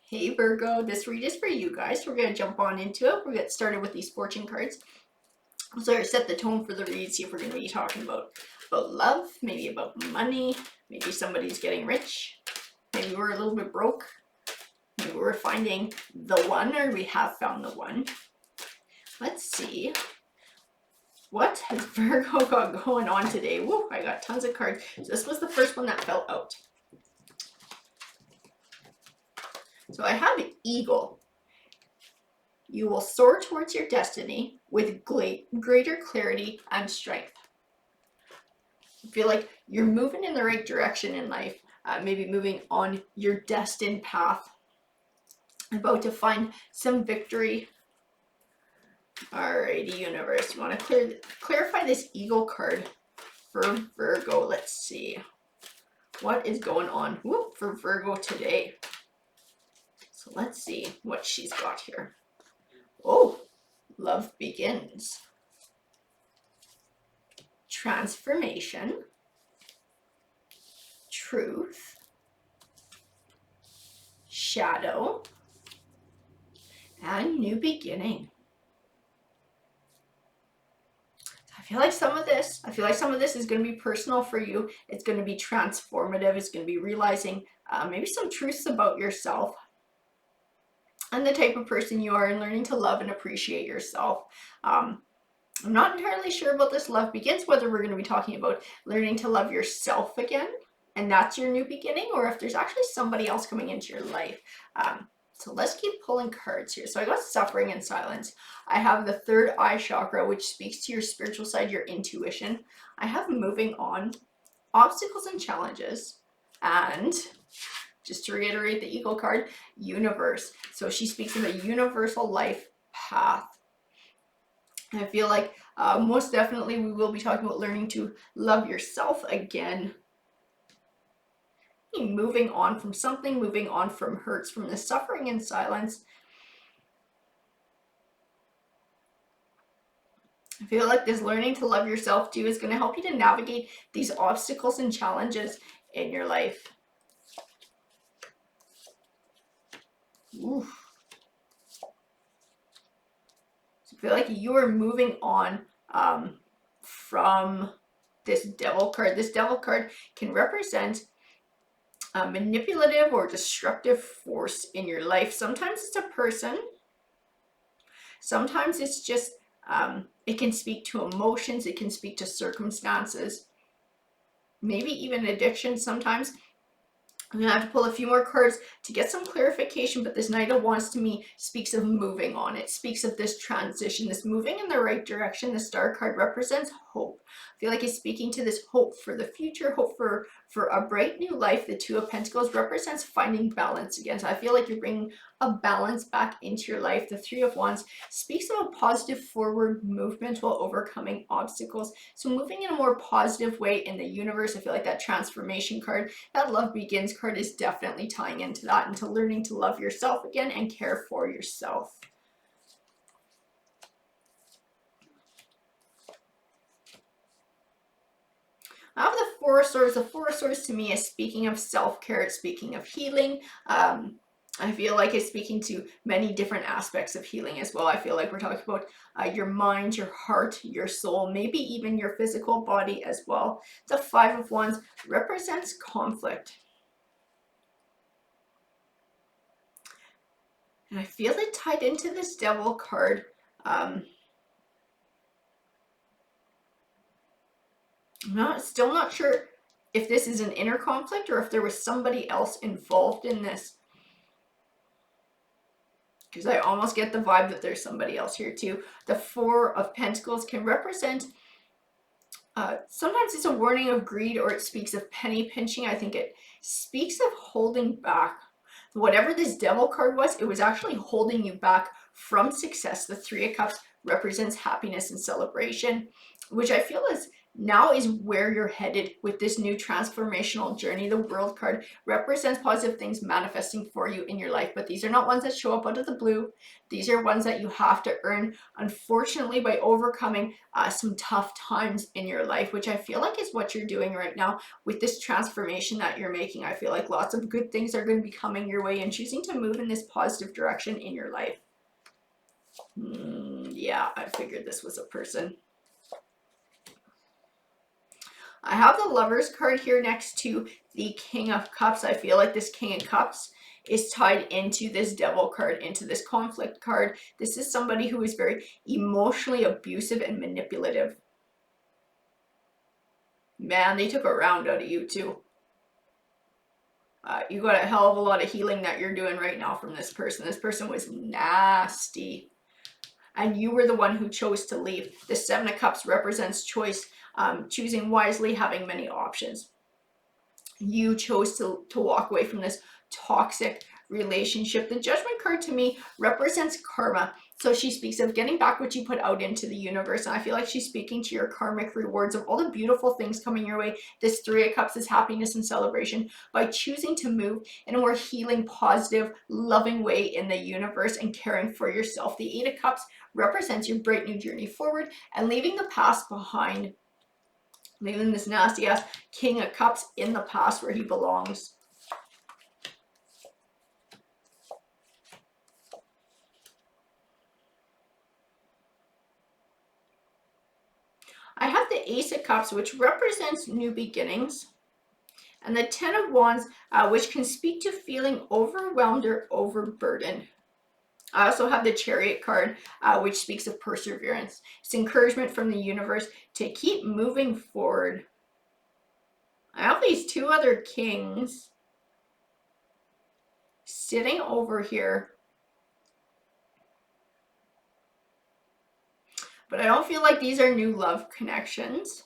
Hey Virgo, this read is for you guys. We're going to jump on into it. We'll get started with these fortune cards. So set the tone for the read, see if we're going to be talking about love, maybe about money, maybe somebody's getting rich, maybe we're a little bit broke, maybe we're finding the one or we have found the one. Let's see. What has Virgo got going on today? Woo, I got tons of cards. So this was the first one that fell out. So I have Eagle. You will soar towards your destiny with greater clarity and strength. I feel like you're moving in the right direction in life, maybe moving on your destined path, about to find some victory. Alrighty, universe, you want to clarify this Eagle card for Virgo. Let's see what is going on for Virgo today. So let's see what she's got here. Oh, love begins. Transformation. Truth. Shadow. And new beginning. I feel like some of this is going to be personal for you. It's going to be transformative. It's going to be realizing maybe some truths about yourself and the type of person you are, and learning to love and appreciate yourself. I'm not entirely sure about this love begins, whether we're going to be talking about learning to love yourself again, and that's your new beginning, or if there's actually somebody else coming into your life. So let's keep pulling cards here. So I got suffering and silence. I have the third eye chakra, which speaks to your spiritual side, your intuition. I have moving on, obstacles and challenges, and just to reiterate the Eagle card, universe. So she speaks of a universal life path. And I feel like most definitely we will be talking about learning to love yourself again. Moving on from something, moving on from hurts, from the suffering and silence. I feel like this learning to love yourself too is going to help you to navigate these obstacles and challenges in your life. Oof. So I feel like you are moving on from this Devil card. This Devil card can represent a manipulative or destructive force in your life. Sometimes it's a person. Sometimes it's just, it can speak to emotions. It can speak to circumstances. Maybe even addiction sometimes. I'm going to have to pull a few more cards to get some clarification, but this Knight of Wands to me speaks of moving on. It speaks of this transition, this moving in the right direction. The Star card represents hope. I feel like it's speaking to this hope for the future, hope for a bright new life. The Two of Pentacles represents finding balance again. So I feel like you're bringing a balance back into your life. The Three of Wands speaks of a positive forward movement while overcoming obstacles. So moving in a more positive way in the universe. I feel like that transformation card, that love begins card is definitely tying into that, into learning to love yourself again and care for yourself. I have the Four of Swords. The Four of Swords to me is speaking of self-care. It's speaking of healing. I feel like it's speaking to many different aspects of healing as well. I feel like we're talking about your mind, your heart, your soul, maybe even your physical body as well. The Five of Wands represents conflict. And I feel it tied into this Devil card. I'm still not sure if this is an inner conflict or if there was somebody else involved in this. Because I almost get the vibe that there's somebody else here too. The Four of Pentacles can represent, sometimes it's a warning of greed, or it speaks of penny pinching. I think it speaks of holding back. Whatever this Devil card was, it was actually holding you back from success. The Three of Cups represents happiness and celebration, which I feel is Now is where you're headed with this new transformational journey. The World card represents positive things manifesting for you in your life, but these are not ones that show up out of the blue. These are ones that you have to earn, unfortunately, by overcoming some tough times in your life, which I feel like is what you're doing right now with this transformation that you're making. I feel like lots of good things are going to be coming your way and choosing to move in this positive direction in your life. Yeah, I figured this was a person. I have the Lovers card here next to the King of Cups. I feel like this King of Cups is tied into this Devil card, into this Conflict card. This is somebody who is very emotionally abusive and manipulative. Man, they took a round out of you too. You got a hell of a lot of healing that you're doing right now from this person. This person was nasty. And you were the one who chose to leave. The Seven of Cups represents choice, choosing wisely, having many options. You chose to walk away from this toxic relationship. The Judgment card to me represents karma. So she speaks of getting back what you put out into the universe. And I feel like she's speaking to your karmic rewards of all the beautiful things coming your way. This Three of Cups is happiness and celebration by choosing to move in a more healing, positive, loving way in the universe and caring for yourself. The Eight of Cups represents your bright new journey forward and leaving the past behind. Leaving this nasty ass King of Cups in the past where he belongs. I have the Ace of Cups, which represents new beginnings. And the Ten of Wands, which can speak to feeling overwhelmed or overburdened. I also have the Chariot card, which speaks of perseverance. It's encouragement from the universe to keep moving forward. I have these two other kings sitting over here. But I don't feel like these are new love connections.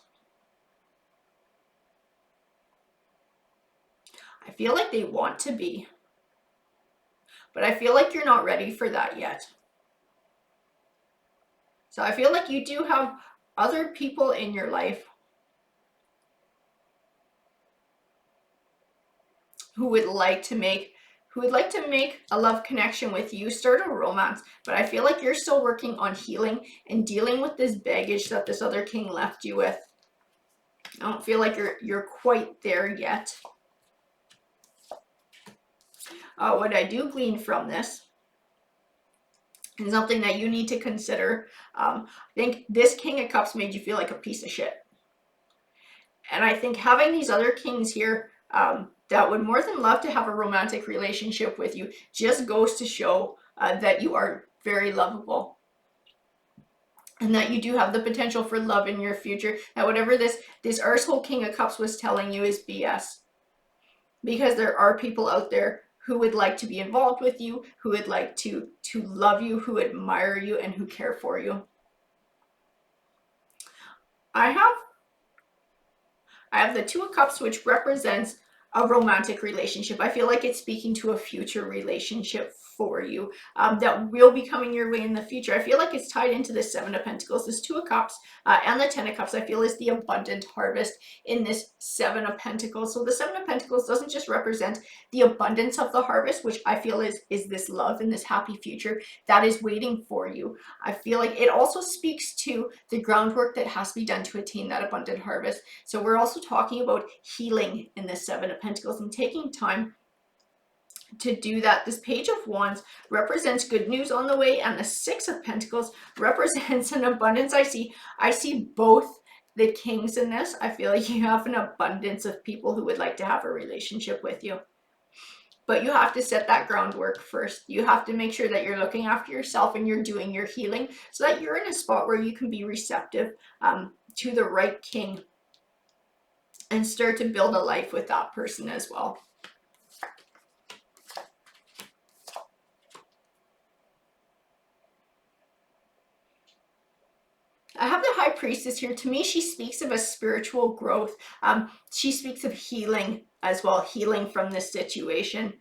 I feel like they want to be. But I feel like you're not ready for that yet. So I feel like you do have other people in your life who would like to make a love connection with you, start a romance, but I feel like you're still working on healing and dealing with this baggage that this other king left you with. I don't feel like you're quite there yet. What I do glean from this is something that you need to consider. I think this King of Cups made you feel like a piece of shit. And I think having these other kings here that would more than love to have a romantic relationship with you just goes to show that you are very lovable. And that you do have the potential for love in your future. That whatever this arsehole King of Cups was telling you is BS. Because there are people out there who would like to be involved with you, who would like to love you, who admire you, and who care for you. I have the Two of Cups, which represents a romantic relationship. I feel like it's speaking to a future relationship for you that will be coming your way in the future. I feel like it's tied into the Seven of Pentacles. This Two of Cups and the Ten of Cups, I feel, is the abundant harvest in this Seven of Pentacles. So the Seven of Pentacles doesn't just represent the abundance of the harvest, which I feel is this love and this happy future that is waiting for you. I feel like it also speaks to the groundwork that has to be done to attain that abundant harvest. So we're also talking about healing in this Seven of Pentacles and taking time to do that. This Page of Wands represents good news on the way, and the Six of Pentacles represents an abundance. I see both the kings in this. I feel like you have an abundance of people who would like to have a relationship with you. But you have to set that groundwork first. You have to make sure that you're looking after yourself and you're doing your healing so that you're in a spot where you can be receptive to the right king and start to build a life with that person as well. I have the High Priestess here. To me, she speaks of a spiritual growth. She speaks of healing as well, healing from this situation.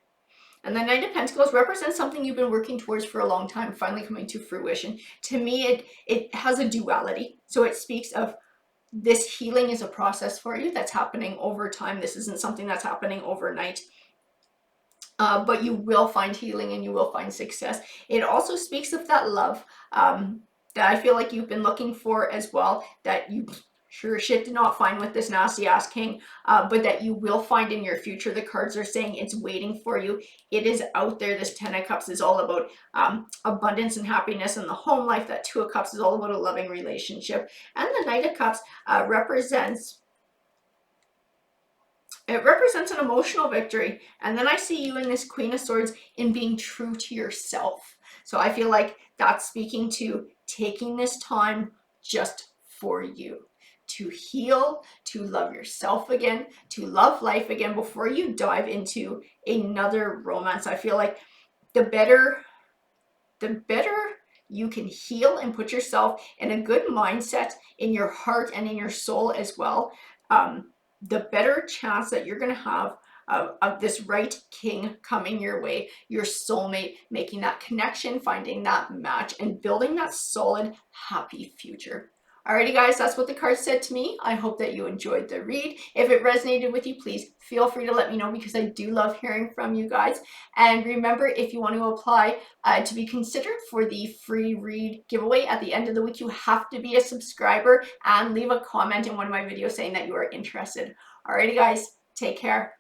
And the Knight of Pentacles represents something you've been working towards for a long time, finally coming to fruition. To me, it has a duality. So it speaks of This healing is a process for you that's happening over time. This isn't something that's happening overnight. But you will find healing and you will find success. It also speaks of that love that I feel like you've been looking for as well, that you sure shit did not find with this nasty ass king, but that you will find in your future. The cards are saying it's waiting for you. It is out there. This 10 of Cups is all about abundance and happiness in the home life. That 2 of Cups is all about a loving relationship. And the Knight of Cups represents an emotional victory. And then I see you in this Queen of Swords in being true to yourself. So I feel like that's speaking to taking this time just for you, to heal, to love yourself again, to love life again before you dive into another romance. I feel like the better you can heal and put yourself in a good mindset in your heart and in your soul as well, the better chance that you're going to have of this right king coming your way, your soulmate, making that connection, finding that match, and building that solid, happy future. Alrighty guys, that's what the card said to me. I hope that you enjoyed the read. If it resonated with you, please feel free to let me know, because I do love hearing from you guys. And remember, if you want to apply to be considered for the free read giveaway at the end of the week, you have to be a subscriber and leave a comment in one of my videos saying that you are interested. Alrighty guys, take care.